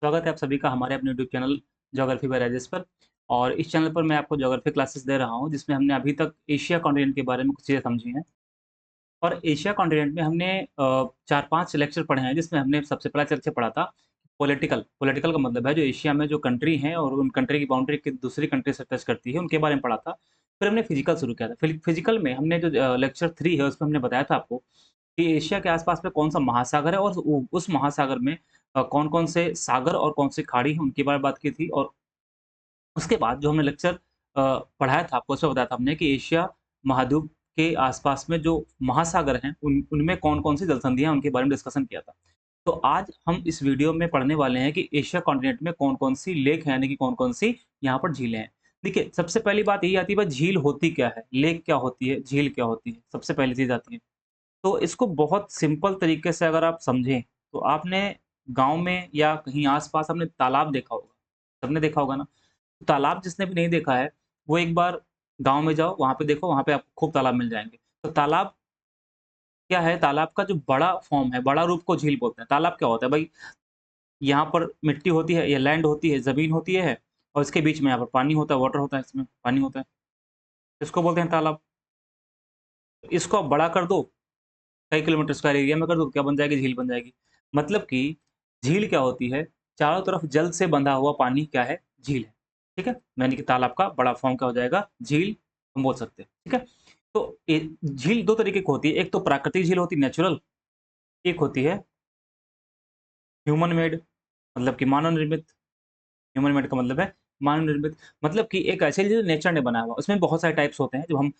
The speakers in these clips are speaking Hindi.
स्वागत है आप सभी का हमारे अपने YouTube channel geography bye Rajesh पर। और इस चैनल पर मैं आपको ज्योग्राफी क्लासेस दे रहा हूं, जिसमें हमने अभी तक एशिया कॉन्टिनेंट के बारे में कुछ चीज़ें समझी हैं। और एशिया कॉन्टिनेंट में हमने 4-5 लेक्चर पढ़े हैं, जिसमें हमने सबसे पहला लेक्चर पढ़ा था पॉलिटिकल। पॉलिटिकल का मतलब है जो एशिया में जो कंट्री हैं और उन कंट्री की बाउंड्री की दूसरी कंट्री से टच करती है, उनके बारे में पढ़ा था। फिर हमने फिजिकल शुरू किया था। फिजिकल में हमने जो लेक्चर 3 है, उसमें हमने बताया था आपको कि एशिया के आसपास में कौन सा महासागर है और उस महासागर में कौन-कौन से सागर और कौन सी खाड़ी हैं, उनके बारे में बात की थी। और उसके बाद जो हमने लेक्चर पढ़ाया था आपको, उसमें बताया था हमने कि एशिया महाद्वीप के आसपास में जो महासागर हैं, उनमें कौन-कौन सी जलसंधियाँ हैं, उनके बारे में डिस्कशन किया था। तो आज हम इस वीडियो में पढ़ने वाले हैं कि एशिया कॉन्टिनेंट में कौन-कौन सी लेक हैं, यानी कि कौन-कौन सी यहाँ पर झीलें हैं। देखिए, सबसे पहली बात यही आती है भाई, झील होती क्या है? लेक क्या होती है? झील क्या होती है? सबसे पहली चीज़ आती है। तो इसको बहुत सिंपल तरीके से अगर आप समझें, तो आपने गाँव में या कहीं आस-पास आपने तालाब देखा होगा, सबने देखा होगा ना? तालाब जिसने भी नहीं देखा है, वो एक बार गाँव में जाओ, वहाँ पे देखो, वहाँ पे आपको खूब तालाब मिल जाएँगे। तो तालाब क्या है? तालाब का जो बड़ा फ़ॉर्म है, बड़ा रूप को झील बोलते हैं। तालाब क्या होता है भई? यहाँ पर मिट्टी होती है, ये लैंड होती है, ज़मीन होती है और इसके बीच में यहाँ पर पानी होता है, वाटर होता है, इसमें पानी होता है। इसको बोलते हैं तालाब। इसको आप बड़ा कर दो, कई किलोमीटर स्क्वायर एरिया में कर दो, तो क्या बन जाएगी? झील बन जाएगी। मतलब कि झील क्या होती है? चारों तरफ जल से बंधा हुआ पानी क्या है? झील है। ठीक है? यानी कि तालाब का बड़ा फ़ॉर्म क्या हो जाएगा? झील हम बोल सकते हैं। ठीक है? तो झील 2 तरीके की होती है। एक तो प्राकृतिक झील होती है नेचुरल, एक होती है ह्यूमन मेड, मतलब कि मानव निर्मित। ह्यूमन मेड का मतलब है मानव निर्मित, मतलब कि एक ऐसी चीज़ जो नेचर ने बनाया हुआ। उसमें बहुत सारे टाइप्स होते हैं। जब हम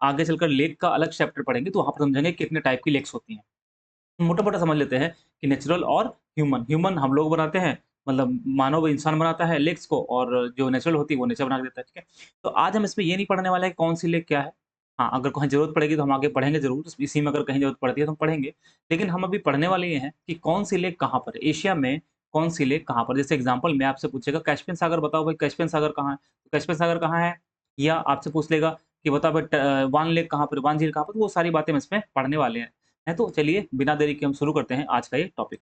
आगे चलकर लेक का अलग चैप्टर पढ़ेंगे, तो वहाँ पर समझेंगे कितने टाइप की लेक्स होती हैं। मोटा-मोटा समझ लेते हैं कि नेचुरल और ह्यूमन। ह्यूमन हम लोग बनाते हैं, मतलब मानव इंसान बनाता है लेक्स को, और जो नेचुरल होती है वो नेचर बना के देता है, ठीक है? तो आज हम इसमें ये नहीं पढ़ने वाले हैं कि कौन-सी लेक क्या है। हाँ, अगर कहीं ज़रूरत पड़ेगी तो हम आगे पढ़ेंगे ज़रूर, इसी में अगर कहीं ज़रूरत पड़ती है तो हम पढ़ेंगे। लेकिन हम अभी पढ़ने वाले ये हैं कि कौन-सी लेक कहाँ पर है, एशिया में कौन-सी लेक कहाँ पर है? जैसे एग्ज़ाम्पल में आपसे पूछेगा कैस्पियन सागर बताओ भाई, कैस्पियन सागर कहाँ है? तो कैस्पियन सागर कहाँ है? या आपसे पूछ लेगा कि बताओ भाई वान लेक कहाँ पर है, वान झील कहाँ पर है? तो वो सारी बातें हम इसमें पढ़ने वाले हैं। तो चलिए बिना देरी के हम शुरू करते हैं आज का ये टॉपिक।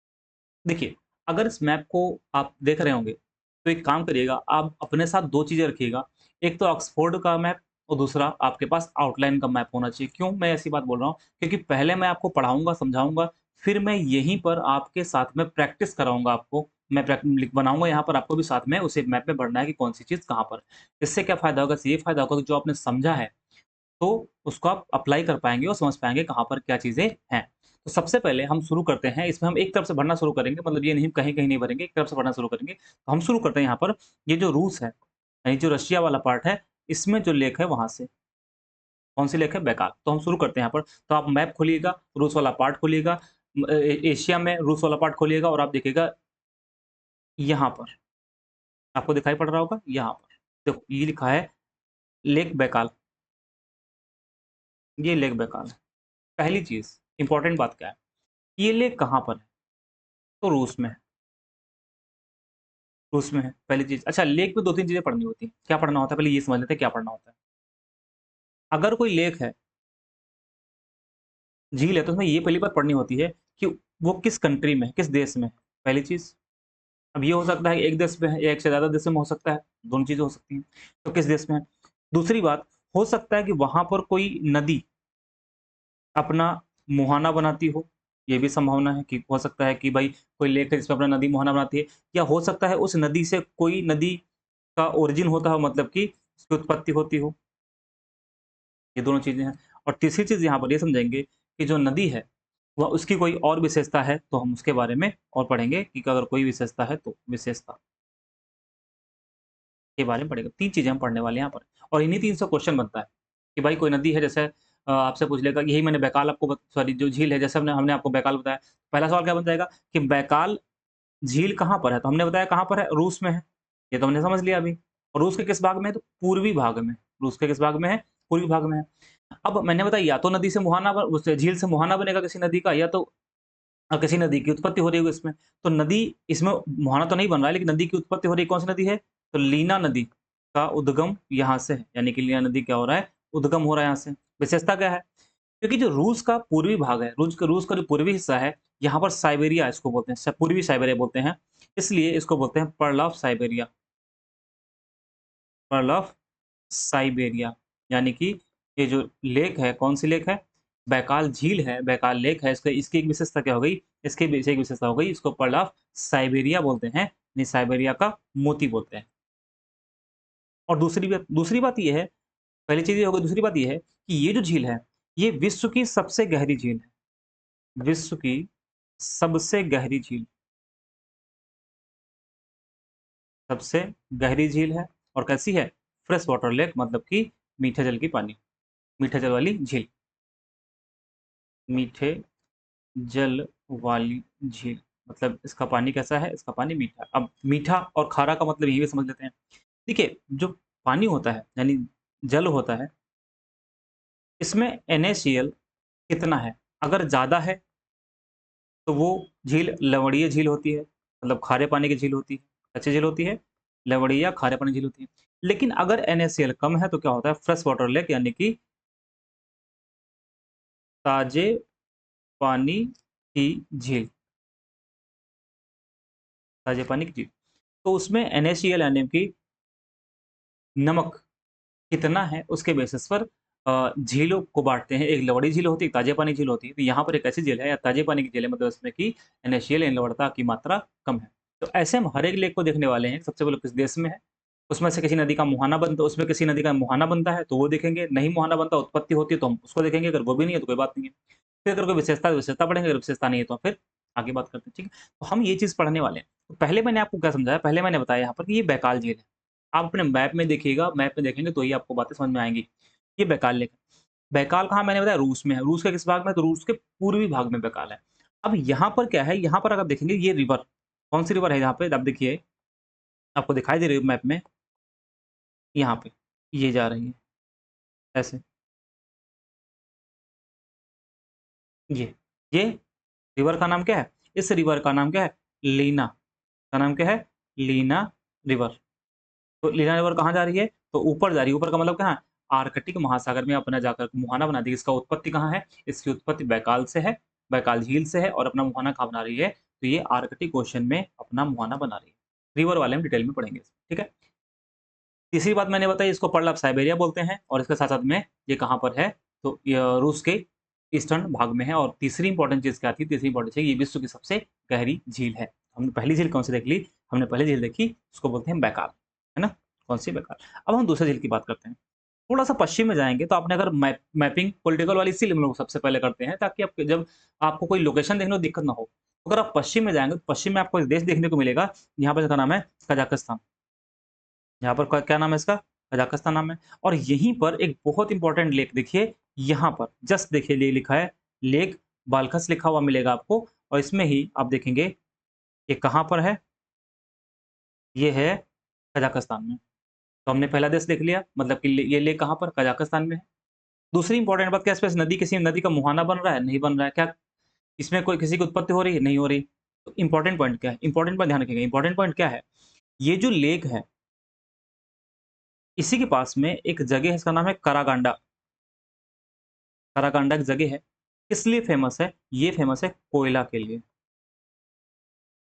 देखिए, अगर इस मैप को आप देख रहे होंगे, तो एक काम करिएगा, आप अपने साथ 2 चीज़ें रखिएगा। एक तो ऑक्सफोर्ड का मैप और दूसरा आपके पास आउटलाइन का मैप होना चाहिए। क्यों मैं ऐसी बात बोल रहा हूँ? क्योंकि पहले मैं आपको पढ़ाऊँगा, समझाऊँगा, फिर मैं यहीं पर आपके साथ में प्रैक्टिस कराऊँगा आपको। मैं लिख बनाऊँगा यहाँ पर, आपको भी साथ में उसी मैप में पढ़ना है कि कौन-सी चीज़ कहाँ पर। इससे क्या फ़ायदा होगा? इससे ये फ़ायदा होगा कि जो आपने समझा है, तो उसको आप अप्लाई कर पाएँगे और समझ पाएँगे कहाँ पर क्या चीज़ें हैं। तो सबसे पहले हम शुरू करते हैं, इसमें हम एक तरफ से भरना शुरू करेंगे, मतलब ये नहीं कहीं-कहीं नहीं भरेंगे, एक तरफ से भरना शुरू करेंगे। तो हम शुरू करते हैं यहाँ पर, ये जो रूस है, यानी जो रशिया वाला पार्ट है, इसमें जो लेक है वहाँ से। कौन-सी लेक है? बैकाल। तो हम शुरू करते हैं यहाँ पर। तो आप मैप खोलिएगा, रूस वाला पार्ट खोलिएगा, एशिया में रूस वाला पार्ट खोलिएगा और आप देखिएगा यहाँ पर, आपको दिखाई पड़ रहा होगा? यहाँ पर। देखो ये लिखा है लेक बैकाल, ये लेक बैकाल है। पहली चीज़, इम्पोर्टेंट बात क्या है? ये लेक कहाँ पर है? तो रूस में है, रूस में है, पहली चीज़। अच्छा, लेक में 2-3 चीज़ें पढ़नी होती हैं। क्या पढ़ना होता है? पहले ये समझ लेते हैं क्या पढ़ना होता है। अगर कोई लेक है, झील है, तो उसमें ये पहली बात पढ़नी होती है कि वो किस कंट्री में है, किस देश में है, पहली चीज़। अब ये हो सकता है कि एक देश में है या एक से ज़्यादा देशों में हो सकता है, दोनों चीज़ें हो सकती हैं। तो किस देश में है? दूसरी बात, हो सकता है कि वहाँ पर कोई नदी अपना मुहाना बनाती हो, ये भी संभावना है कि हो सकता है कि भाई कोई लेक है जिसमें अपना नदी मुहाना बनाती है, या हो सकता है उस नदी से कोई नदी का ओरिजिन होता हो, मतलब कि उसकी उत्पत्ति होती हो, ये दोनों चीज़ें हैं। और तीसरी चीज़ यहाँ पर ये समझेंगे कि जो नदी है, वह उसकी कोई और विशेषता है, तो हम उसके बारे में और पढ़ेंगे कि अगर कोई विशेषता है तो विशेषता के बारे में पढ़ेंगे। 3 चीज़ें हम पढ़ने वाले हैं यहाँ पर, और इन्हीं 3 से क्वेश्चन बनता है कि भाई कोई नदी है, जैसे आपसे पूछ लेगा, यही मैंने बैकाल आपको सॉरी जो झील है, जैसे हमने हमने आपको बैकाल बताया। पहला सवाल क्या बन जाएगा कि बैकाल झील कहाँ पर है? तो हमने बताया कहाँ पर है, रूस में है। ये तो हमने समझ लिया अभी। और रूस के किस भाग में है? तो पूर्वी भाग में। रूस के किस भाग में है? पूर्वी भाग में है। अब मैंने बताया या तो नदी से मुहाना ब उस झील से मुहाना बनेगा किसी नदी का, या तो किसी नदी की उत्पत्ति हो रही होगी इसमें। तो नदी इसमें मुहाना तो नहीं बन रहा है, लेकिन नदी की उत्पत्ति हो रही है, कौन-सी नदी है? तो लीना नदी का उद्गम यहाँ से है। यानी कि लीना नदी क्या हो रहा है? उद्गम हो रहा है यहाँ से। विशेषता क्या है? क्योंकि जो रूस का पूर्वी भाग है, रूस का जो पूर्वी हिस्सा है, यहाँ पर साइबेरिया इसको बोलते हैं, पूर्वी साइबेरिया बोलते हैं, इसलिए इसको बोलते हैं pearl of Siberia, pearl of Siberia. यानी कि ये जो लेक है, कौन-सी लेक है? बैकाल झील है, बैकाल लेक है, इसका इसकी एक विशेषता क्या हो गई? इसकी एक विशेषता हो गई, इसको पर्ल ऑफ साइबेरिया बोलते हैं, यानी साइबेरिया का मोती बोलते हैं। और दूसरी बात ये है, पहली चीज़ ये हो गई, दूसरी बात ये है कि ये जो झील है, ये विश्व की सबसे गहरी झील है, विश्व की सबसे गहरी झील, सबसे गहरी झील है। और कैसी है? फ्रेश वाटर लेक, मतलब कि मीठे जल की पानी, मीठे जल वाली झील, मीठे जल वाली झील, मतलब इसका पानी कैसा है? इसका पानी मीठा है। अब मीठा और खारा का मतलब ये भी समझ लेते हैं। देखिए, जो पानी होता है, यानी जल होता है, इसमें NaCl कितना है? अगर ज़्यादा है, तो वो झील लवणीय झील होती है, मतलब खारे पानी की झील होती है। कैसी झील होती है? लवणीय या खारे पानी की झील होती है। लेकिन अगर NaCl कम है, तो क्या होता है? फ्रेश वाटर लेक, यानी कि ताजे पानी की झील, ताजे पानी की झील। तो उसमें NaCl यानी कि नमक कितना है, उसके बेसिस पर झीलों को बाँटते हैं। एक लवड़ी झील होती है, एक ताज़े पानी की झील होती है। तो यहाँ पर एक ऐसी झील है या ताज़े पानी की झील है, मतलब इसमें कि NaCl यानी लवणता की मात्रा कम है। तो ऐसे हम हर एक लेक को देखने वाले हैं, सबसे पहले किस देश में है, उसमें से किसी नदी का मुहाना बनता, उसमें किसी नदी का मुहाना बनता है, तो वो देखेंगे, नहीं मुहाना बनता, उत्पत्ति होती है, तो हम उसको देखेंगे, अगर वो भी नहीं है, तो कोई बात नहीं है। फिर अगर कोई विशेषता है, तो विशेषता पढ़ेंगे, अगर विशेषता नहीं है, तो फिर आगे बात करते हैं, ठीक है? तो हम ये चीज़ पढ़ने वाले हैं। तो पहले मैंने आपको क्या समझाया, पहले मैंने बताया यहाँ पर कि ये बैकाल झील है। आप अपने मैप में देखिएगा, मैप में देखेंगे तो ही आपको बातें समझ में आएँगी। ये बैकाल लेक है। बैकाल कहाँ, मैंने बताया रूस में है। रूस के किस भाग में है? तो रूस के पूर्वी भाग में बैकाल है। अब यहाँ पर क्या है, यहाँ पर अगर आप देखेंगे ये रिवर, कौन-सी रिवर है यहाँ पे? आप देखिए, आपको दिखाई दे रही है मैप में, यहाँ पे, ये जा रही है, ऐसे, ये। ये रिवर का नाम क्या है? इस रिवर का नाम क्या है? लीना। का नाम क्या है? लीना रिवर। तो लीना रिवर कहाँ जा रही है? तो ऊपर जा रही है। ऊपर का मतलब कहाँ है? आर्कटिक महासागर में अपना जाकर मुहाना बनाती है। इसका उत्पत्ति कहाँ है? इसकी उत्पत्ति बैकाल से है, बैकाल झील से है, और अपना मुहाना कहाँ बना रही है? तो ये आर्कटिक ओशन में अपना मुहाना बना रही है। रिवर वाले हम डिटेल में पढ़ेंगे, ठीक है? तीसरी बात मैंने बताई, इसको पर्ल ऑफ साइबेरिया बोलते हैं, और इसके साथ-साथ में ये कहाँ पर है? तो रूस के ईस्टर्न भाग में है। और तीसरी इंपॉर्टेंट चीज़ क्या थी? तीसरी इंपॉर्टेंट चीज़, ये विश्व की सबसे गहरी झील है। हमने पहली झील कौन-सी देख ली? हमने पहली झील देखी, उसको बोलते हैं बैकाल, है ना? कौन-सी? बैकाल। अब हम दूसरी झील की बात करते हैं। थोड़ा-सा पश्चिम में जाएँगे, तो आपने अगर मैपिंग पॉलिटिकल वाली इसीलिए हम लोग सबसे पहले करते हैं, ताकि आप जब आपको कोई लोकेशन देखने में दिक्कत ना हो। अगर आप पश्चिम में जाएँगे, तो पश्चिम में आपको एक देश देखने को मिलेगा, यहाँ पर, इसका नाम है कज़ाकिस्तान। यहाँ पर क्या नाम है इसका? कज़ाकिस्तान नाम है। और यहीं पर एक बहुत इंपॉर्टेंट लेक देखिए, यहाँ पर जस्ट देखिए, ये लिखा है लेक बाल्खस, लिखा हुआ मिलेगा आपको। और इसमें ही आप देखेंगे, ये कहाँ पर है? ये है कज़ाकिस्तान में। तो हमने पहला देश देख लिया, मतलब कि ये लेक कहाँ पर? कज़ाकिस्तान में है। दूसरी इंपॉर्टेंट बात क्या है, इसमें नदी, किसी नदी का मुहाना बन रहा है? नहीं बन रहा है। क्या इसमें कोई किसी की उत्पत्ति हो रही है? नहीं हो रही। तो इंपॉर्टेंट पॉइंट क्या है? इंपॉर्टेंट पॉइंट ध्यान रखिएगा, इंपॉर्टेंट पॉइंट क्या है? ये जो लेक है, इसी के पास में एक जगह है, इसका नाम है करागांडा। कराकांडा एक जगह है, किस लिए फेमस है? ये फेमस है कोयला के लिए,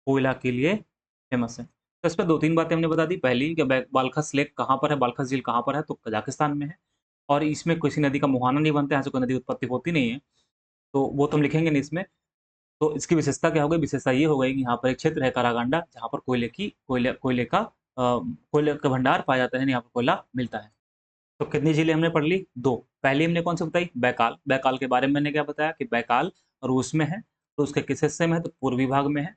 कोयला के लिए फेमस है। तो इस पे 2-3 बातें हमने बता दी। पहली कि बाल्खस लेक कहाँ पर है, बाल्खस झील कहाँ पर है? तो कजाकिस्तान में है। और इसमें किसी नदी का मुहाना नहीं बनता है, यहाँ से कोई नदी उत्पत्ति होती नहीं है, तो वो तो हम लिखेंगे नहीं इसमें। तो इसकी विशेषता क्या हो गई? विशेषता ये हो गई कि यहाँ पर एक क्षेत्र है कारागांडा, जहाँ पर कोयले का कोयले का भंडार पाया जाता है, यानी यहाँ पर कोयला मिलता है। तो कितनी झीलें हमने पढ़ ली? 2। पहली हमने कौन-सी बताई? बैकाल। बैकाल के बारे में मैंने क्या बताया कि बैकाल रूस में है, तो उसके किस हिस्से में है? तो पूर्वी भाग में है,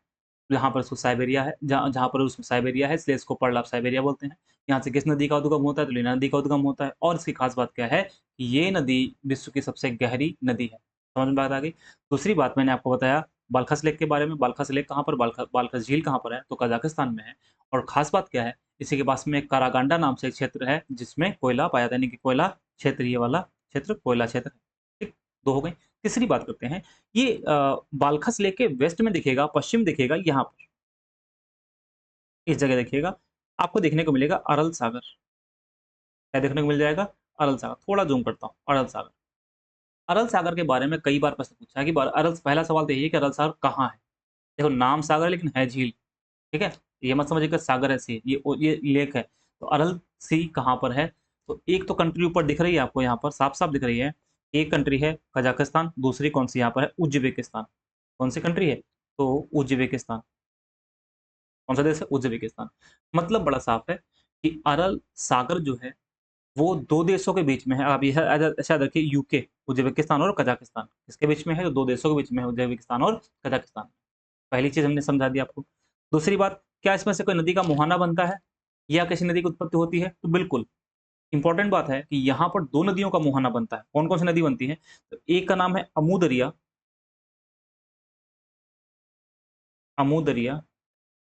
जहाँ पर उसको साइबेरिया है, जहाँ जहाँ पर उसमें साइबेरिया है, इसलिए इसको पर्ल ऑफ साइबेरिया बोलते हैं। यहाँ से किस नदी का उद्गम होता है? तो लीना नदी का उद्गम होता है। और इसकी खास बात क्या है कि ये नदी विश्व की सबसे गहरी नदी है। समझ में बात आ गई? दूसरी बात मैंने आपको बताया बाल्खस लेक के बारे में। बाल्खस लेक कहाँ पर? बाल्खस झील कहाँ पर है? तो कज़ाकिस्तान में है। और खास बात क्या है? इसी के पास में कारागांडा नाम से एक क्षेत्र है, जिसमें कोयला पाया जाता है, यानी कि कोयला क्षेत्र, ये वाला क्षेत्र कोयला क्षेत्र है। ठीक, 2 हो गई। तीसरी बात करते हैं, ये बाल्खस लेक के वेस्ट में दिखेगा, पश्चिम दिखेगा, यहाँ पर, इस जगह देखिएगा, आपको देखने को मिलेगा अरल सागर। क्या देखने को मिल जाएगा? अरल सागर। थोड़ा ज़ूम करता हूँ, अरल सागर। अरल सागर के बारे में कई बार प्रश्न पूछा है कि अरल, पहला सवाल तो यही है कि अरल सागर कहाँ है? देखो नाम सागर है लेकिन है झील, ठीक है? ये मत समझिए कि सागर है सी, ये लेक है। तो अरल सी कहाँ पर है? तो एक तो कंट्री ऊपर दिख रही है आपको यहाँ पर, साफ-साफ दिख रही है। एक कंट्री है कजाकिस्तान, दूसरी कौन-सी यहाँ पर है? उज़्बेकिस्तान। कौन-सी कंट्री है? तो उज़्बेकिस्तान। कौन-सा देश है? उज़्बेकिस्तान। मतलब बड़ा साफ है कि अरल सागर जो है वो 2 देशों के बीच में है। आप यह ऐसा रखिए यूके, उज़्बेकिस्तान और कजाकिस्तान, किसके बीच में है? तो 2 देशों के बीच में है, उज़्बेकिस्तान और कजाकिस्तान। पहली चीज़ हमने समझा दी आपको। दूसरी बात, क्या इसमें से कोई नदी का मुहाना बनता है या किसी नदी की उत्पत्ति होती है? तो बिल्कुल, इम्पोर्टेंट बात है कि यहाँ पर 2 नदियों का मुहाना बनता है। कौन-कौन सी नदी बनती है? तो एक का नाम है अमू दरिया, अमू दरिया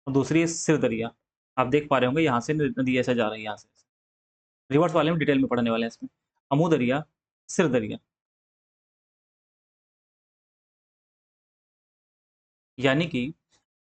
और दूसरी है सिर दरिया। आप देख पा रहे होंगे यहाँ से न नदी ऐसे जा रही है यहाँ से। रिवर्स वाले में डिटेल में पढ़ने वाले हैं इसमें। अमू दरिया, सिर दरिया। यानी कि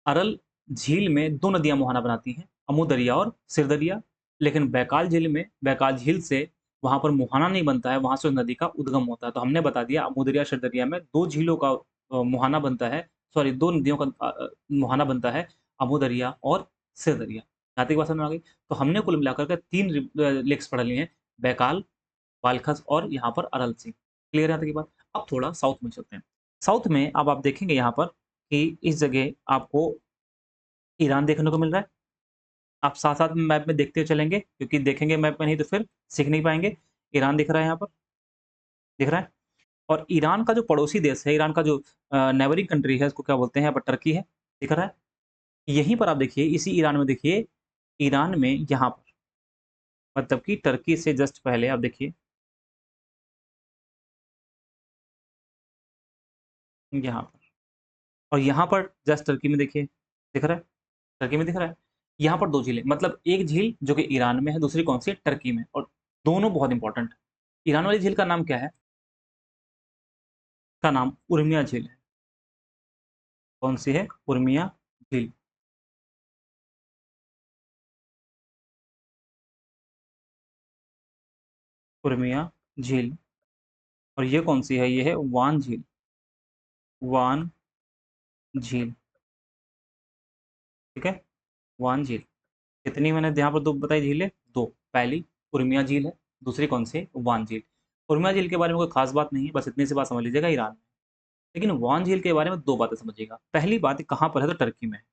अरल झील में 2 नदियाँ मुहाना बनाती हैं, अमू दरिया और सिर दरिया। लेकिन बैकाल झील में, बैकाल झील से वहाँ पर मुहाना नहीं बनता है, वहाँ से उस नदी का उद्गम होता है। तो हमने बता दिया अमू दरिया, सिर दरिया में 2 झीलों का मुहाना बनता है, सॉरी 2 नदियों का मुहाना बनता है, अमू दरिया और सिर दरिया। यहाँ तक बात समझ में आ गई? तो हमने कुल मिलाकर के 3 लेक्स पढ़ लिए हैं, बैकाल, बालखस और यहाँ पर अरल सी। क्लियर है यहाँ तक की बात? अब थोड़ा साउथ में चलते हैं। साउथ में अब आप देखेंगे यहाँ पर कि इस जगह आपको ईरान देखने को मिल रहा है। आप साथ-साथ में मैप में देखते हुए चलेंगे क्योंकि देखेंगे मैप में नहीं तो फिर सीख नहीं पाएँगे। ईरान दिख रहा है यहाँ पर, दिख रहा है? और ईरान का जो पड़ोसी देश है, ईरान का जो नेबरिंग कंट्री है, उसको क्या बोलते हैं यहाँ पर टर्की है, दिख रहा है? यहीं पर आप देखिए, इसी ईरान में देखिए, ईरान में यहाँ पर मतलब कि टर्की से जस्ट पहले आप देखिए, यहाँ पर और यहाँ पर जस्ट टर्की में देखिए, दिख रहा है? टर्की में दिख रहा है? यहाँ पर 2 झीलें मतलब एक झील जो कि ईरान में है, दूसरी कौन-सी है? टर्की में और दोनों बहुत इम्पोर्टेंट है। ईरान वाली झील का नाम क्या है? का नाम उर्मिया झील है। कौन-सी है? उर्मिया झील। उर्मिया झील और ये कौन-सी है? ये है वान झील, वान झील, ठीक है? वान झील। कितनी मैंने यहाँ पर 2 बताई झीलें? 2 पहली उर्मिया झील है, दूसरी कौन-सी है? वान झील। उर्मिया झील के बारे में कोई ख़ास बात नहीं है, बस इतनी सी बात समझ लीजिएगा ईरान में। लेकिन वान झील के बारे में 2 बातें समझिएगा। पहली बात ये कहाँ पर है? तो टर्की में है।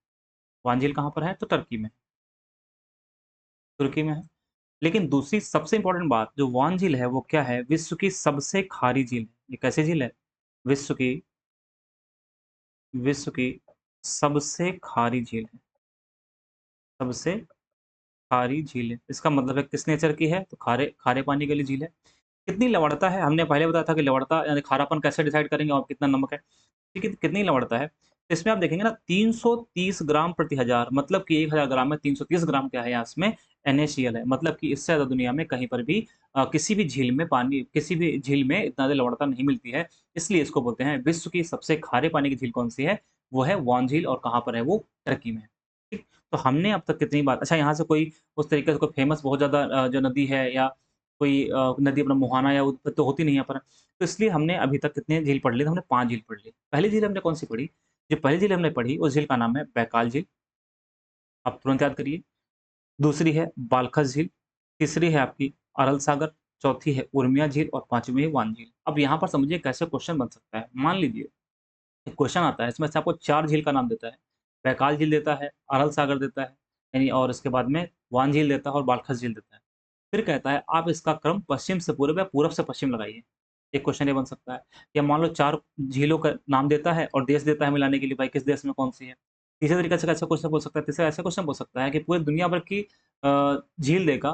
वान झील कहाँ पर है? तो टर्की में, तुर्की में है। लेकिन दूसरी सबसे इम्पोर्टेंट बात जो वान झील है वो क्या है? विश्व की सबसे खारी झील है। ये कैसी झील है? विश्व की विश्व की सबसे खारी झील है, सबसे खारी झील है। इसका मतलब है किस नेचर की है? तो खारे खारे पानी के लिए झील है। कितनी लवणता है? हमने पहले बताया था कि लवणता यानी खारापन कैसे डिसाइड करेंगे और कितना नमक है। ठीक है, कितनी लवणता है? इसमें आप देखेंगे ना 330 ग्राम प्रति हज़ार मतलब कि 1000 ग्राम में 330 ग्राम क्या है यहाँ इसमें NaCl है। मतलब कि इससे ज़्यादा दुनिया में कहीं पर भी किसी भी झील में पानी किसी भी झील में इतना ज़्यादा लवणता नहीं मिलती है। इसलिए इसको बोलते हैं विश्व की सबसे खारे पानी की झील कौन-सी है? वो है वान झील और कहाँ पर है वो? टर्की में है। ठीक, तो हमने अब तक कितनी बार अच्छा यहाँ से कोई उस तरीके से कोई फ़ेमस बहुत ज़्यादा जो नदी है या कोई नदी अपना मुहाना या उत्पत्ति तो होती नहीं है यहाँ पर। तो इसलिए हमने अभी तक कितने झील पढ़ लिए? तो हमने 5 झील पढ़ ली। पहली झील हमने कौन-सी पढ़ी? जो पहली झील हमने पढ़ी उस झील का नाम है बैकाल झील, आप तुरंत याद करिए। दूसरी है बालखस झील, तीसरी है आपकी अरल सागर, चौथी है उर्मिया झील और पाँचवीं है वान झील। अब यहाँ पर समझिए कैसे क्वेश्चन बन सकता है। मान लीजिए एक क्वेश्चन आता है इसमें से आपको 4 झील का नाम देता है। बैकाल झील देता है, अरल सागर देता है, यानी और उसके बाद में वान झील देता है और बालखस झील देता है। फिर कहता है आप इसका क्रम पश्चिम से पूर्व या पूरब से पश्चिम लगाइए। एक क्वेश्चन ये बन सकता है। या मान लो 4 झीलों का नाम देता है और देश देता है मिलाने के लिए भाई किस देश में कौन-सी है। तीसरे तरीके से कैसे क्वेश्चन बोल सकता है तीसरा ऐसा क्वेश्चन बोल सकता है कि पूरे दुनिया भर की झील देगा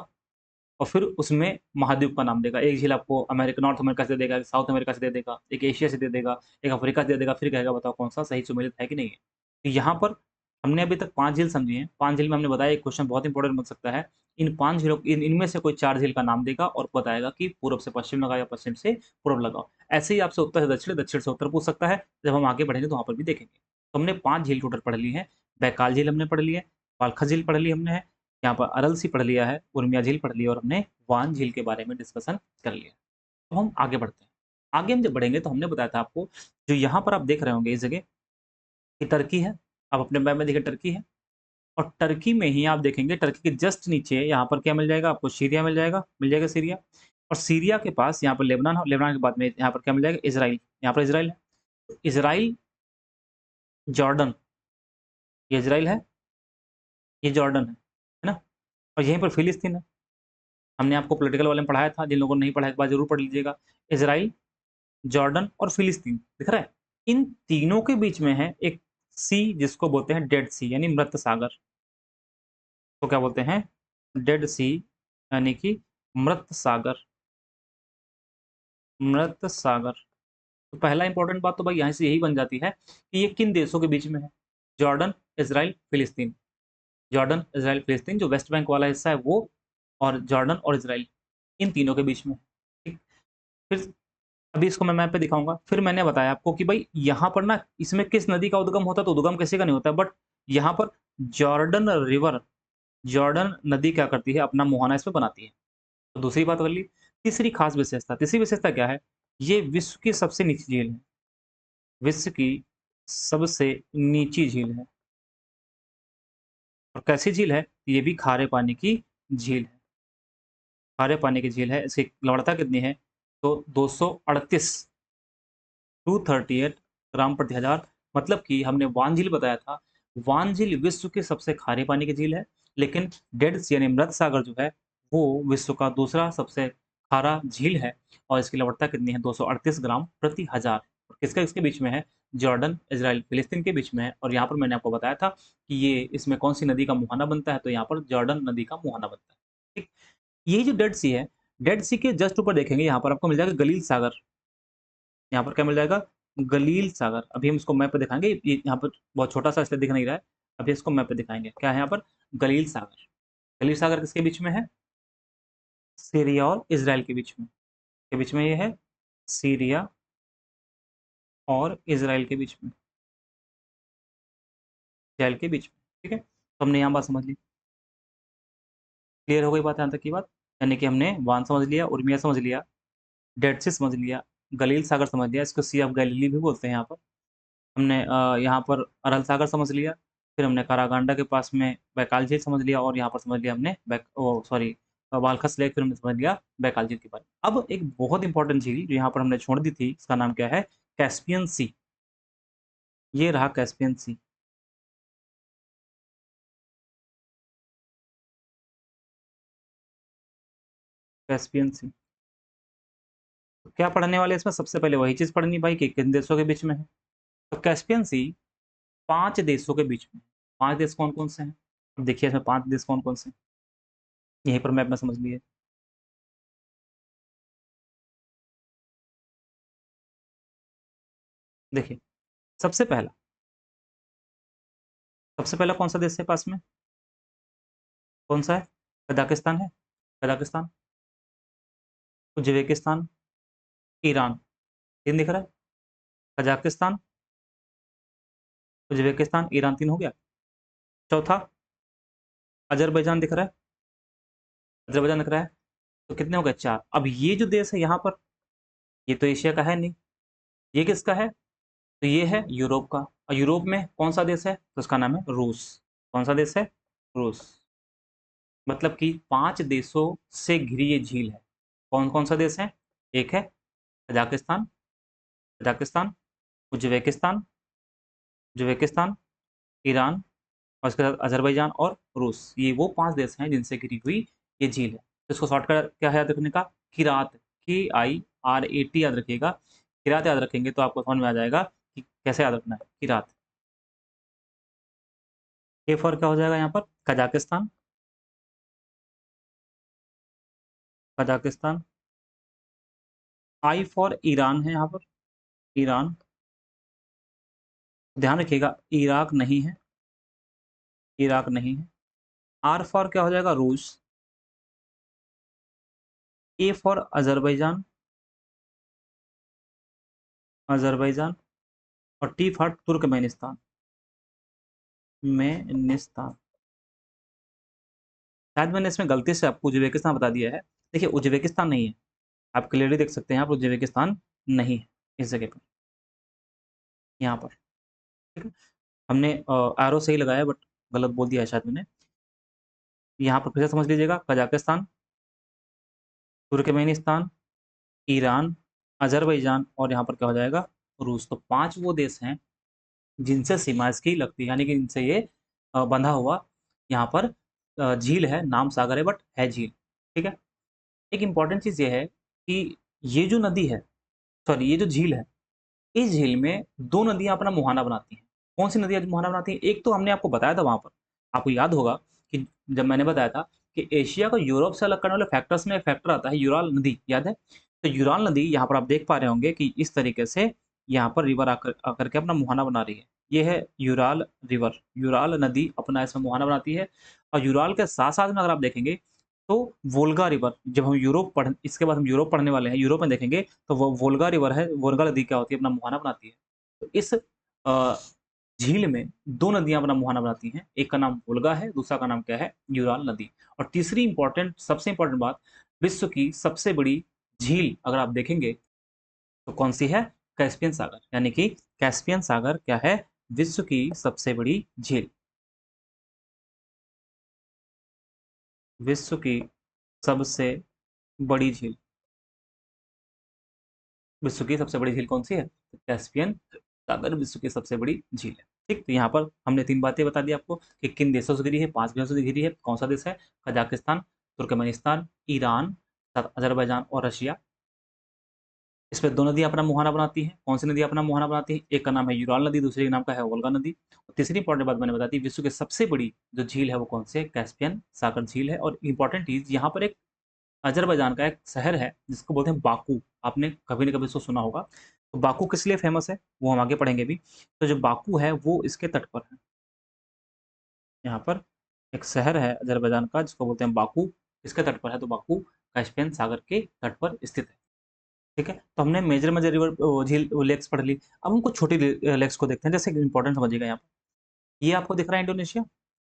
और फिर उसमें महाद्वीप का नाम देगा। एक झील आपको नॉर्थ अमेरिका से दे देगा, एक साउथ अमेरिका से दे देगा, एक एशिया से दे देगा, एक अफ्रीका से दे देगा, फिर कहेगा बताओ कौन-सा सही सुमेलित है कि नहीं है। तो यहाँ पर हमने अभी तक 5 झील समझी हैं। 5 झील में हमने बताया एक क्वेश्चन बहुत इंपॉर्टेंट बन सकता है। इन 5 झीलों इनमें से कोई 4 झील का नाम देगा और बताएगा कि पूरब से पश्चिम लगाओ या पश्चिम से पूर्व लगाओ। ऐसे ही आपसे उत्तर से दक्षिण, दक्षिण से उत्तर पूछ सकता है। जब हम आगे बढ़ेंगे तो वहाँ पर भी देखेंगे। तो हमने 5 झील टोटल पढ़ ली हैं। बैकाल झील हमने पढ़ ली है, पालखा झील पढ़ ली हमने है, यहाँ पर अरल सी पढ़ लिया है, उर्मिया झील पढ़ ली और हमने वान झील के बारे में डिस्कशन कर लिया। तो हम आगे बढ़ते हैं। आगे हम जब बढ़ेंगे तो हमने बताया था आपको, जो यहाँ पर आप देख रहे होंगे इस जगह, ये टर्की है। आप अपने मैप में देखिए टर्की है, और टर्की में ही आप देखेंगे टर्की के जस्ट नीचे यहाँ पर क्या मिल जाएगा आपको, सीरिया मिल जाएगा सीरिया। और सीरिया के पास यहाँ पर लेबनान, लेबनान के बाद में यहाँ पर क्या मिल जाएगा, इज़राइल। यहाँ पर इज़राइल है। तो इज़राइल, जॉर्डन, ये इज़राइल है, ये जॉर्डन है ना? और यहीं पर फिलिस्तीन है। हमने आपको पॉलिटिकल वाले में पढ़ाया था, जिन लोगों ने नहीं पढ़ा एक बार ज़रूर पढ़ लीजिएगा। इज़राइल, जॉर्डन और फिलिस्तीन, दिख रहा है? इन तीनों के बीच में है एक सी, जिसको बोलते हैं डेड सी यानी मृत सागर। तो क्या बोलते हैं? डेड सी यानी कि मृत सागर, मृत सागर। तो पहला इंपॉर्टेंट बात तो भाई यहाँ से यही बन जाती है कि ये किन देशों के बीच में है? जॉर्डन, इज़राइल, फिलिस्तीन। जॉर्डन, इज़राइल, फिलिस्तीन, जो वेस्ट बैंक वाला हिस्सा है वो, और जॉर्डन और इज़राइल, इन तीनों के बीच में। ठीक? फिर अभी इसको मैं मैप पे दिखाऊँगा। फिर मैंने बताया आपको कि भाई यहाँ पर ना, इसमें किस नदी का उद्गम होता है, तो उद्गम किसी का नहीं होता है, बट यहाँ पर जॉर्डन रिवर, जॉर्डन नदी क्या करती है, अपना मुहाना इसमें बनाती है। तो दूसरी बात कर ली। तीसरी विशेषता क्या है? ये विश्व की सबसे निची झील है। विश्व की सबसे नीची झील है। और कैसी झील है? ये भी खारे पानी की झील है। खारे पानी की झील है। इसकी लवणता कितनी है? तो 238, 238 ग्राम प्रति हजार। मतलब कि हमने वान झील बताया था। वान झील विश्व की सबसे खारे पानी की झील है, लेकिन डेड सी यानी मृत सागर जो है, वो विश्व का दूसरा सबसे खारा झील है। और इसकी लवणता कितनी है? 238 ग्राम प्रति हजार। और किसका इसके बीच में है? जॉर्डन, इज़राइल, फिलिस्तीन के बीच में है। और यहाँ पर मैंने आपको बताया था कि ये इसमें कौन-सी नदी का मुहाना बनता है, तो यहाँ पर जॉर्डन नदी का मुहाना बनता है। ठीक? ये जो डेड सी है, डेड सी के जस्ट ऊपर देखेंगे यहाँ पर आपको मिल जाएगा गलील सागर। यहाँ पर क्या मिल जाएगा? गलील सागर। अभी हम इसको मैप पे दिखाएँगे। ये यहाँ पर बहुत छोटा-सा इसलिए दिख नहीं रहा है। अभी इसको मैप पे दिखाएँगे। क्या है यहाँ पर? गलील सागर। गलील सागर किसके बीच में है? सीरिया और इज़राइल के बीच में। के बीच में ये है, सीरिया और इज़राइल के बीच में। इज़राइल के बीच में, ठीक है? तो हमने यहाँ बात समझ ली। क्लियर हो गई बात यहाँ तक की बात? यानी कि हमने वान समझ लिया, उर्मिया समझ लिया, डेड सी समझ लिया, गलील सागर समझ लिया, इसको सी ऑफ गैलिली भी बोलते हैं यहाँ पर। हमने यहाँ पर अरल सागर समझ लिया, फिर हमने काराकांडा के पास में बैकाल झील समझ लिया, और यहाँ पर समझ लिया हमने वालखस लेक, फिर हमने समझ लिया बैकाल झील के बारे में। अब एक बहुत इंपॉर्टेंट झील जो यहाँ पर हमने छोड़ दी थी, इसका नाम क्या है? कैस्पियन सी। ये रहा कैस्पियन सी। कैस्पियन सी। तो क्या पढ़ने वाले हैं इसमें? सबसे पहले वही चीज़ पढ़नी भाई कि किन देशों के बीच में है। तो कैस्पियन सी 5 देशों के बीच में है। 5 देश कौन-कौन से हैं? अब देखिए इसमें 5 देश कौन-कौन से हैं? यहीं पर मैप में समझ लिए। देखिए, सबसे पहला सबसे पहला कौन-सा देश है पास में? कौन-सा है? कज़ाकिस्तान है। Kazakhstan, Uzbekistan, Iran. 3 दिख रहा है? कज़ाकिस्तान, उज़्बेकिस्तान, ईरान, 3 हो गया। चौथा, अज़रबैजान दिख रहा है? अज़रबैजान दिख रहा है? तो कितने हो गए? 4। अब ये जो देश है यहाँ पर, ये तो एशिया का है नहीं। ये किसका है? तो ये है यूरोप का। और यूरोप में कौन-सा देश है? तो उसका नाम है रूस। कौन-सा देश है? रूस। मतलब कि 5 देशों से घिरी ये झील है। कौन-कौन सा देश है? एक है Kazakhstan, Kazakhstan, Uzbekistan, Uzbekistan, Iran, और उसके साथ अज़रबैजान और रूस। ये वो 5 देश हैं जिनसे घिरी हुई ये झील है। तो इसको शॉर्टकट क्या है याद रखने का? किरात, KIRAT याद रखिएगा। किरात याद रखेंगे तो आपको समझ में आ जाएगा कि कैसे याद रखना है, किरात। ए फॉर क्या हो जाएगा यहाँ पर? Kazakhstan, Kazakhstan. I for Iran है यहाँ पर, ईरान। ध्यान रखिएगा, इराक नहीं है, इराक नहीं है। आर फॉर क्या हो जाएगा? रूस। A for Azerbaijan, Azerbaijan. और टी फॉर तुर्कमेनिस्तान, मेनिस्तान। शायद मैंने इसमें गलती से आपको उज़्बेकिस्तान बता दिया है। देखिए उज़्बेकिस्तान नहीं है, आप क्लियरली देख सकते हैं यहाँ पर उज़्बेकिस्तान नहीं है इस जगह पर, यहाँ पर, ठीक है। हमने एरो सही लगाया बट गलत बोल दिया है शायद मैंने। यहाँ पर फिर से समझ लीजिएगा, कजाकिस्तान, तुर्कमेनिस्तान, ईरान, अज़रबैजान और यहाँ पर क्या हो जाएगा, रूस। तो 5 वो देश हैं जिनसे सीमा इसकी लगती है, यानी कि इनसे ये बंधा हुआ यहाँ पर झील है, नाम सागर है बट है झील, ठीक है। एक इम्पॉर्टेंट चीज़ ये है कि ये जो नदी है, सॉरी ये जो झील है, इस झील में 2 नदियाँ अपना मुहाना बनाती हैं। कौन-सी नदियाँ मुहाना बनाती हैं? एक तो हमने आपको बताया था वहाँ पर, आपको याद होगा कि जब मैंने बताया था कि एशिया को यूरोप से अलग करने वाले फैक्टर्स में एक फैक्टर आता है यूराल नदी, याद है? तो यूराल नदी यहाँ पर आप देख पा रहे होंगे कि इस तरीके से यहाँ पर रिवर आकर आकर के अपना मुहाना बना रही है। ये है यूराल रिवर, यूराल नदी अपना इसमें मुहाना बनाती है और यूराल के साथ-साथ में अगर आप देखेंगे तो वोल्गा रिवर, जब हम यूरोप पढ़ इसके बाद हम यूरोप पढ़ने वाले हैं, यूरोप में देखेंगे तो वो वोल्गा रिवर है, वोल्गा नदी क्या होती है, अपना मुहाना बनाती है। तो इस झील में 2 नदियाँ अपना मुहाना बनाती हैं, एक का नाम वोल्गा है, दूसरा का नाम क्या है, यूराल नदी। और तीसरी इम्पोर्टेंट सबसे इम्पोर्टेंट बात, विश्व की सबसे बड़ी झील अगर आप देखेंगे तो कौन-सी है? कैस्पियन सागर, यानी कि कैस्पियन सागर क्या है? विश्व की सबसे बड़ी झील। विश्व की सबसे बड़ी झील। विश्व की सबसे बड़ी झील कौन-सी है? तो कैस्पियन सागर विश्व की सबसे बड़ी झील है। ठीक? तो यहाँ पर हमने 3 बातें बता दी आपको कि किन देशों से घिरी है, 5 देशों से घिरी है। कौन-सा देश है? कजाकिस्तान, तुर्कमेनिस्तान, ईरान, अज़रबैजान और रशिया। इसमें 2 नदियाँ अपना मुहाना बनाती हैं। कौन-सी नदी अपना मुहाना बनाती है? एक का नाम है यूराल नदी, दूसरे का नाम का है वोल्गा नदी। और तीसरी इंपॉर्टेंट बात मैंने बता दी, विश्व की सबसे बड़ी जो झील है वो कौन-सी है? कैस्पियन सागर झील है। और इंपॉर्टेंट चीज़, यहाँ पर एक अज़रबैजान का एक शहर है जिसको बोलते हैं बाकू। आपने कभी न कभी इसको सुना होगा। तो बाकू किस लिए फ़ेमस है, वो हम आगे पढ़ेंगे भी। तो जो बाकू है वो इसके तट पर है। यहाँ पर एक शहर है अज़रबैजान का जिसको बोलते हैं बाकू, इसके तट पर है। तो बाकू कैस्पियन सागर के तट पर स्थित है। ठीक है? तो हमने मेजर-मेजर रिवर झील लेक्स पढ़ ली। अब हम कुछ छोटी लेक्स को देखते हैं, जैसे इम्पोर्टेंट समझिएगा यहाँ पर। ये आपको दिख रहा है इंडोनेशिया?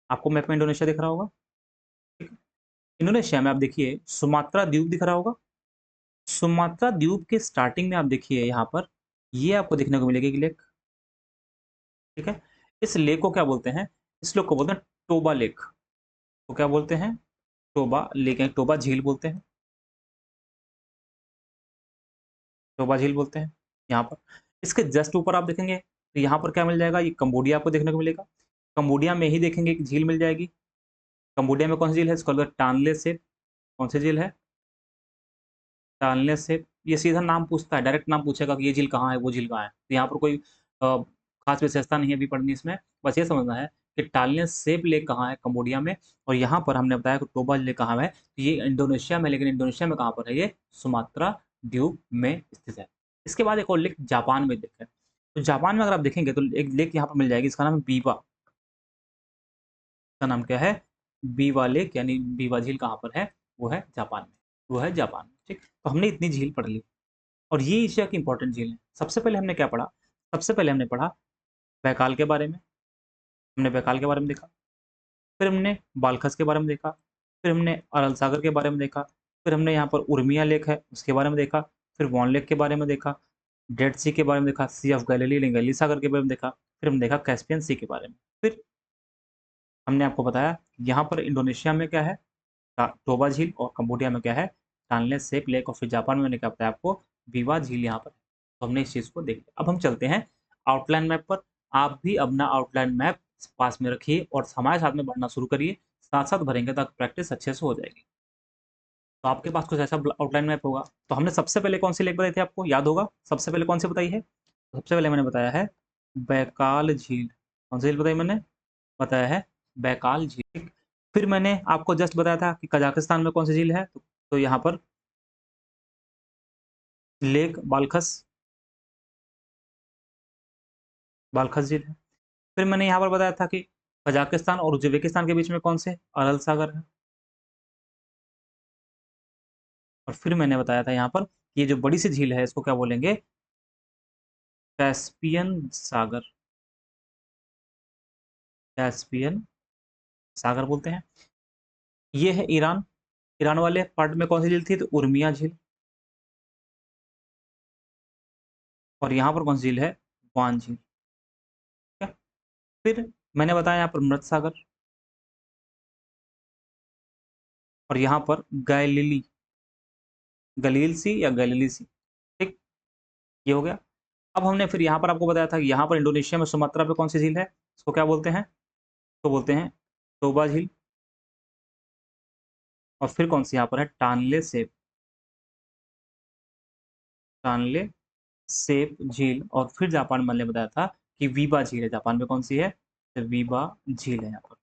आपको मैप में इंडोनेशिया दिख रहा होगा, ठीक है? इंडोनेशिया में आप देखिए सुमात्रा द्वीप दिख रहा होगा। सुमात्रा द्वीप के स्टार्टिंग में आप देखिए यहाँ पर, ये आपको देखने को मिलेगी एक लेक, ठीक है? इस लेक को क्या बोलते हैं? इस लेक को बोलते हैं टोबा लेक। को क्या बोलते हैं? टोबा लेक, या टोबा झील बोलते हैं। टोबा झील बोलते हैं यहाँ पर। इसके जस्ट ऊपर आप देखेंगे तो यहाँ पर क्या मिल जाएगा? ये कंबोडिया आपको देखने को मिलेगा। कंबोडिया में ही देखेंगे एक झील मिल जाएगी। कंबोडिया में कौन सी झील है? इसको बोलते हैं टानले सेप। कौन सी झील है? टानले सेप। ये सीधा नाम पूछता है, डायरेक्ट नाम पूछेगा कि ये झील कहाँ है, वो झील कहाँ है। तो यहाँ पर कोई खास विशेषता नहीं है अभी पढ़नी इसमें। बस ये समझना है कि टानले सेप लेक कहाँ है? कंबोडिया में। और यहाँ पर हमने बताया कि टोबा लेक कहाँ है? तो ये इंडोनेशिया में, लेकिन इंडोनेशिया में कहाँ पर है ये? सुमात्रा द्वीप में स्थित है। इसके बाद एक और लेक जापान में लेक है। तो जापान में अगर आप देखेंगे तो एक लेक यहाँ पर मिल जाएगी, इसका नाम है बीवा। इसका नाम क्या है? बीवा लेक, यानी बीवा झील कहाँ पर है? वो है जापान में। वो है जापान में, ठीक? तो हमने इतनी झील पढ़ ली और ये एशिया की इंपॉर्टेंट झील है। सबसे पहले हमने क्या पढ़ा? सबसे पहले हमने पढ़ा बैकाल के बारे में। हमने बैकाल के बारे में देखा। फिर हमने बालखस के बारे में देखा। फिर हमने अरल सागर के बारे में देखा। फिर हमने यहाँ पर उर्मिया लेक है, उसके बारे में देखा। फिर वॉन लेक के बारे में देखा। डेड सी के बारे में देखा। सी ऑफ गैलिली, गैलीली सागर के बारे में देखा। फिर हमने देखा कैस्पियन सी के बारे में। फिर हमने आपको बताया यहाँ पर इंडोनेशिया में क्या है? टोबा झील, और कंबोडिया में क्या है? टानले सेप लेक, और फिर जापान में मैंने क्या बताया आपको? बीवा झील यहाँ पर है। तो हमने इस चीज़ को देख लिया। अब हम चलते हैं आउटलाइन मैप पर। आप भी अपना आउटलाइन मैप पास में रखिए और हमारे साथ में पढ़ना शुरू करिए। साथ-साथ भरेंगे ताकि प्रैक्टिस अच्छे से हो जाएगी। तो आपके पास कुछ ऐसा आउटलाइन मैप होगा। तो हमने सबसे पहले कौन-सी लेक बताई थी आपको, याद होगा? सबसे पहले कौन-सी बताई है? सबसे पहले मैंने बताया है बैकाल झील। कौन-सी झील बताई मैंने? बताया है बैकाल झील। फिर मैंने आपको जस्ट बताया था कि कजाकिस्तान में कौन-सी झील है? तो यहाँ पर लेक बाल्खस, बाल्खस झील है। फिर मैंने यहाँ पर बताया था कि कजाकिस्तान और उज़्बेकिस्तान के बीच में कौन से? अरल सागर है। और फिर मैंने बताया था यहाँ पर ये जो बड़ी सी झील है इसको क्या बोलेंगे? कैस्पियन सागर। कैस्पियन सागर बोलते हैं। ये है ईरान। ईरान वाले पार्ट में कौन सी झील थी? तो उर्मिया झील। और यहाँ पर कौन सी झील है? वान झील। ठीक है? फिर मैंने बताया यहाँ पर मृत सागर, और यहाँ पर गैलिली, गलील सी या गैलिली सी। ठीक, ये हो गया। अब हमने फिर यहाँ पर आपको बताया था कि यहाँ पर इंडोनेशिया में सुमात्रा पे कौन सी झील है, इसको क्या बोलते हैं? तो बोलते हैं टोबा झील। और फिर कौन सी यहाँ पर है? टानले सेप, टानले सेप झील। और फिर जापान में मैंने बताया था कि वीबा झील है, जापान में कौन सी है? तो वीबा झील है यहाँ पर।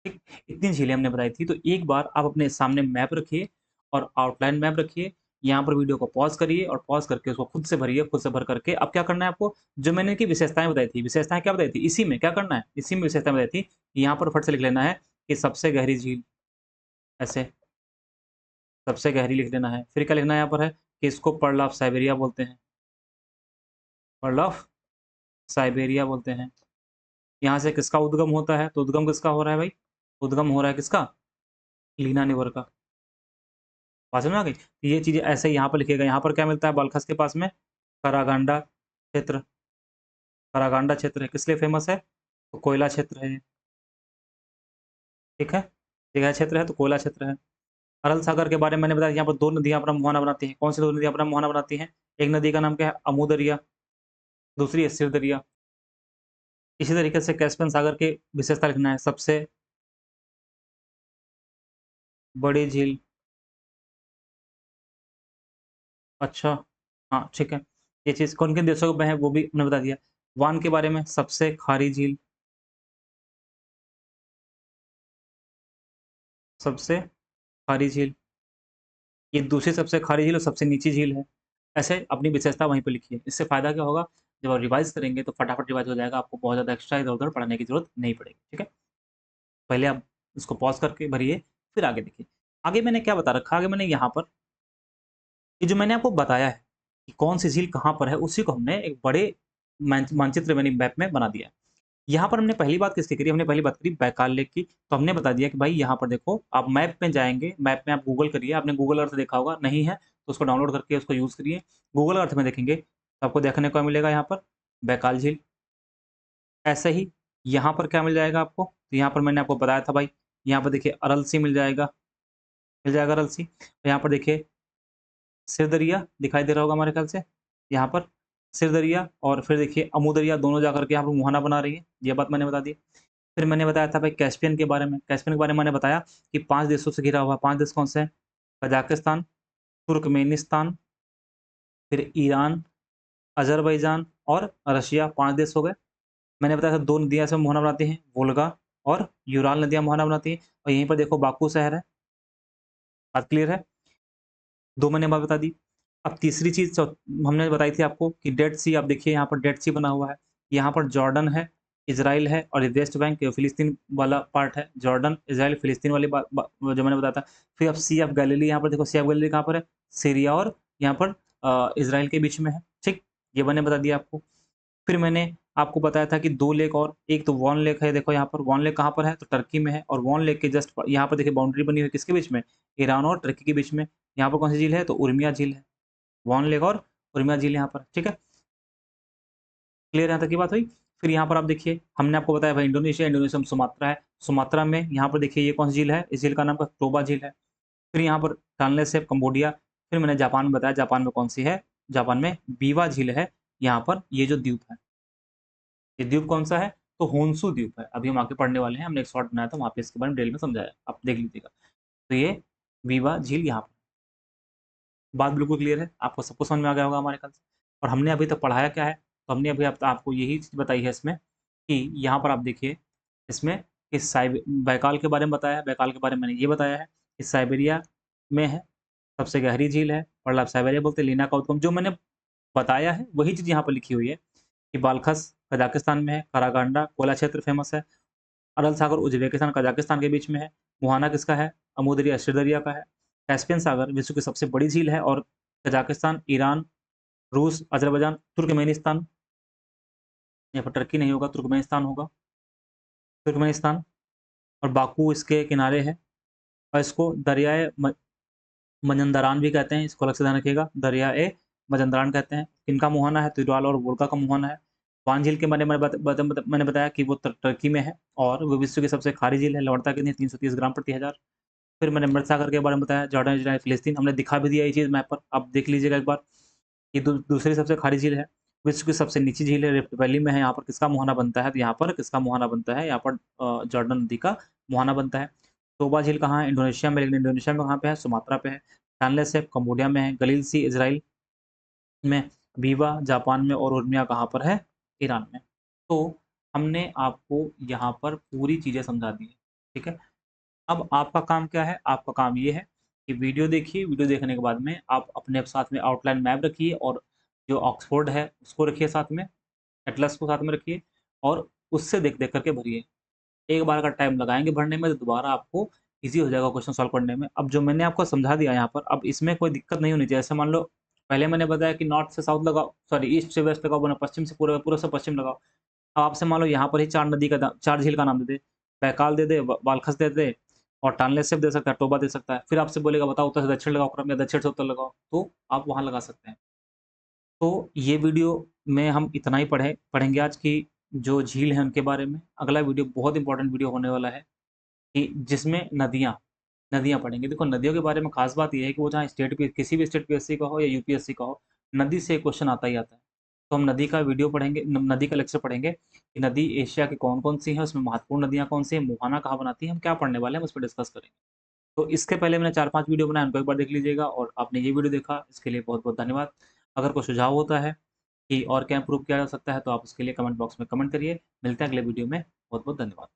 ठीक, इतनी झीलें हमने बताई थी। तो एक बार आप अपने सामने मैप रखिए और आउटलाइन मैप रखिए, यहाँ पर वीडियो को पॉज़ करिए और पॉज़ करके उसको खुद से भरिए, खुद से भर करके अब क्या करना है आपको, जो मैंने इनकी विशेषताएँ बताई थी, विशेषताएँ क्या बताई थी? इसी में क्या करना है? इसी में विशेषताएँ बताई थी, कि यहाँ पर फट से लिख लेना है कि सबसे गहरी झील, ऐसे, सबसे गहरी लिख देना है। फिर क्या लिखना है यहाँ पर है कि इसको पर्ल ऑफ साइबेरिया बोलते हैं, पर्ल ऑफ साइबेरिया बोलते हैं। यहाँ से किसका उद्गम होता है? तो उद्गम किसका हो रहा है भाई? उद्गम हो रहा है किसका? लीना निवर का। बात समझ में आ गई? तो ये चीज़ें ऐसे यहाँ पर लिखिएगा। यहाँ पर क्या मिलता है बालखस के पास में? करागांडा क्षेत्र, करागांडा क्षेत्र है, किस लिए फेमस है? तो कोयला क्षेत्र है ये। ठीक है, ठीक क्षेत्र है तो कोयला क्षेत्र है। अरल सागर के बारे में मैंने बताया, यहाँ पर दो नदियाँ अपना मुहाना बनाती हैं। कौन सी दो नदियाँ अपना मुहाना बनाती हैं? एक नदी का नाम क्या है? अमू दरिया, दूसरी है सिर दरिया। इसी तरीके से कैस्पियन सागर की विशेषता लिखना है, सबसे बड़ी झील। अच्छा, हाँ ठीक है। ये चीज़ कौन किन देशों में है वो भी हमने बता दिया। वान के बारे में, सबसे खारी झील, सबसे खारी झील। ये दूसरी सबसे खारी झील और सबसे नीची झील है। ऐसे अपनी विशेषता वहीं पे लिखिए। इससे फ़ायदा क्या होगा, जब आप रिवाइज़ करेंगे तो फटाफट रिवाइज़ हो जाएगा, आपको बहुत ज़्यादा एक्स्ट्रा इधर-उधर पढ़ने की ज़रूरत नहीं पड़ेगी, ठीक है? पहले आप इसको पॉज़ करके भरिए, फिर आगे देखिए। आगे मैंने क्या बता रखा है, आगे मैंने यहाँ पर ये जो मैंने आपको बताया है कि कौन-सी झील कहाँ पर है, उसी को हमने एक बड़े मानचित्र यानी मैप में बना दिया है। यहाँ पर हमने पहली बात किसकी करी? हमने पहली बात करी बैकाल लेक की। तो हमने बता दिया कि भाई यहाँ पर देखो, आप मैप में जाएँगे, मैप में आप गूगल करिए, आपने गूगल अर्थ देखा होगा, नहीं है तो उसको डाउनलोड करके उसको यूज़ करिए। गूगल अर्थ में देखेंगे, तो आपको देखने को मिलेगा यहाँ पर बैकाल झील। ऐसे ही यहाँ पर क्या मिल जाएगा आपको? तो यहाँ पर मैंने आपको बताया था भाई, यहाँ पर देखिए अरल सी मिल जाएगा अरल सी। तो यहाँ पर देखिए सिरदरिया दिखाई दे रहा होगा हमारे ख्याल से, यहाँ पर सिरदरिया और फिर देखिए अमू दरिया, दोनों जाकर के यहाँ पर मुहाना बना रही है, ये बात मैंने बता दी। फिर मैंने बताया था भाई कैस्पियन के बारे में, कैस्पियन के बारे में मैंने बताया कि 5 देशों से घिरा हुआ है। 5 देश कौन से हैं? कजाकिस्तान, तुर्कमेनिस्तान, फिर ईरान, अज़रबैजान और रशिया, 5 देश हो गए। मैंने बताया था 2 नदियाँ इसमें मुहाना बनाती हैं, वोल्गा और यूराल नदियाँ मुहाना बनाती हैं, और यहीं पर देखो बाकू शहर है। बात क्लियर है? 2 मैंने बात बता दी। अब तीसरी चीज़ हमने बताई थी आपको कि डेड सी, आप देखिए यहाँ पर डेड सी बना हुआ है। यहाँ पर जॉर्डन है, इज़राइल है और ये वेस्ट बैंक फ़िलिस्तीन वाला पार्ट है। जॉर्डन, इज़राइल, फ़िलिस्तीन वाली बात जो मैंने बताया था। फिर अब सी ऑफ गैलिली, यहाँ पर देखो सी ऑफ गैलिली कहाँ पर है? सीरिया और यहाँ पर इज़राइल के बीच में है। ठीक? ये मैंने बता दिया आपको। फिर मैंने आपको बताया था कि 2 लेक और, एक तो वॉन लेक है, देखो यहाँ पर वॉन लेक कहाँ पर है? तो टर्की में है, और वॉन लेक के जस्ट यहाँ पर देखिए बाउंड्री बनी हुई है किसके बीच में? ईरान और टर्की के बीच में। यहाँ पर कौन सी झील है? तो उर्मिया झील है। वॉन लेक और उर्मिया झील यहाँ पर, ठीक है? क्लियर यहाँ तक की बात हुई? फिर यहाँ पर आप देखिए, हमने आपको बताया भाई इंडोनेशिया, इंडोनेशिया में सुमात्रा है। सुमात्रा में यहाँ पर देखिए ये कौन सी झील है? इस झील का नाम है टोबा झील है। फिर यहाँ पर टानले सैप कंबोडिया। फिर मैंने जापान में बताया, जापान में कौन सी है? जापान में बीवा झील है। यहाँ पर ये जो द्वीप है, ये द्वीप कौन-सा है? तो होन्शु द्वीप है। अभी हम आगे पढ़ने वाले हैं, हमने एक शॉर्ट बनाया था, वहाँ पे इसके बारे में डिटेल में समझाया, आप देख लीजिएगा। तो ये वीवा झील यहाँ पर। बात बिल्कुल क्लियर है, आपको सब कुछ समझ में आ गया होगा हमारे ख्याल से। और हमने अभी तक पढ़ाया क्या है? तो हमने अभी आपको यही चीज़ बताई है इसमें, कि यहाँ पर आप देखिए, इसमें इस बैकाल के बारे में बताया है, बैकाल के बारे में मैंने ये बताया है कि साइबेरिया में है, सबसे गहरी झील है, पर्ल ऑफ साइबेरिया बोलते हैं, लीना का उद्गम, जो मैंने बताया है वही चीज़ यहाँ पर लिखी हुई है कि बाल्खस कजाकिस्तान में है, करागांडा कोयला क्षेत्र फेमस है, अरल सागर उज़्बेकिस्तान, कजाकिस्तान के बीच में है। मुहाना किसका है? अमू दरिया अस्टर दरिया का है। कैस्पियन सागर विश्व की सबसे बड़ी झील है, और कजाकिस्तान, ईरान, रूस, अज़रबैजान, तुर्कमेनिस्तान, यहाँ पर टर्की नहीं होगा, तुर्कमेनिस्तान होगा, तुर्कमेनिस्तान, और बाकू इसके किनारे है, और इसको दरियाए म मजंदरान भी कहते हैं, इसको अलग से ध्यान रखिएगा, दरियाए मजंदारान कहते हैं। किनका मुहाना है? तिरुआल और वोल्गा का मुहाना है। स्वान झील के बारे में मैंने बताया कि वो टर्की में है और वो विश्व की सबसे खारी झील है। लवणता कितनी है? 330 ग्राम प्रति हजार। फिर मैंने मृत सागर के बारे में बताया, जॉर्डन, इजराइल, फिलिस्तीन। हमने दिखा भी दिया ये चीज़ मैप पर, आप देख लीजिएगा एक बार। ये दूसरी सबसे खारी झील है। विश्व की सबसे निची झील है, रिफ्ट वैली में है। यहाँ पर किसका मुहाना बनता है? तो यहाँ पर किसका मुहाना बनता है? यहाँ पर जॉर्डन नदी का मुहाना बनता है। तोबा झील कहाँ है? इंडोनेशिया में। लेकिन इंडोनेशिया में कहाँ पे है? सुमात्रा पे है। टनले सैप कंबोडिया में है। गलील सी इजराइल में। बीवा जापान में। और उर्मिया कहाँ पर है? ईरान में। तो हमने आपको यहाँ पर पूरी चीज़ें समझा दी है, ठीक है। अब आपका काम क्या है? आपका काम ये है कि वीडियो देखिए, वीडियो देखने के बाद में आप अपने साथ में आउटलाइन मैप रखिए और जो ऑक्सफोर्ड है उसको रखिए साथ में, एटलस को साथ में रखिए और उससे देख देख करके भरिए। एक बार का टाइम लगाएंगे भरने में तो दोबारा आपको ईजी हो जाएगा क्वेश्चन सॉल्व करने में। अब जो मैंने आपको समझा दिया यहाँ पर, अब इसमें कोई दिक्कत नहीं होनी चाहिए। जैसे मान लो पहले मैंने बताया कि नॉर्थ से साउथ लगाओ, सॉरी ईस्ट से वेस्ट लगाओ, वरना पश्चिम से पूर्व, पूर्व से पश्चिम लगाओ। अब आपसे मान लो यहाँ पर ही चार झील का नाम दे दे, बैकाल दे दे, बालखस दे दे और टानले सैप दे सकता है, टोबा दे सकता है। फिर आपसे बोलेगा बताओ उत्तर से दक्षिण लगाओ क्रम या दक्षिण से उत्तर लगाओ, तो आप वहाँ लगा सकते हैं। तो ये वीडियो में हम इतना ही पढ़ेंगे आज की जो झील है उनके बारे में। अगला वीडियो बहुत इंपॉर्टेंट वीडियो होने वाला है कि जिसमें नदियाँ नदियाँ पढ़ेंगे। देखो नदियों के बारे में खास बात ये है कि वो जहाँ स्टेट पे किसी भी स्टेट पीएससी का हो या यूपीएससी का हो, नदी से क्वेश्चन आता ही आता है। तो हम नदी का वीडियो पढ़ेंगे, नदी का लेक्चर पढ़ेंगे कि नदी एशिया की कौन-कौन सी हैं, उसमें महत्वपूर्ण नदियाँ कौन सी हैं, मुहाना कहाँ बनाती है, हम क्या पढ़ने वाले हैं, हम उस पे डिस्कस करेंगे। तो इसके पहले मैंने 4-5 वीडियो बनाए, उनको एक बार देख लीजिएगा और आपने ये वीडियो देखा, इसके लिए बहुत-बहुत धन्यवाद। अगर कोई सुझाव होता है कि और क्या इम्प्रूव किया जा सकता है, तो आप उसके लिए कमेंट बॉक्स में कमेंट करिए। मिलते हैं अगले वीडियो में। बहुत-बहुत धन्यवाद।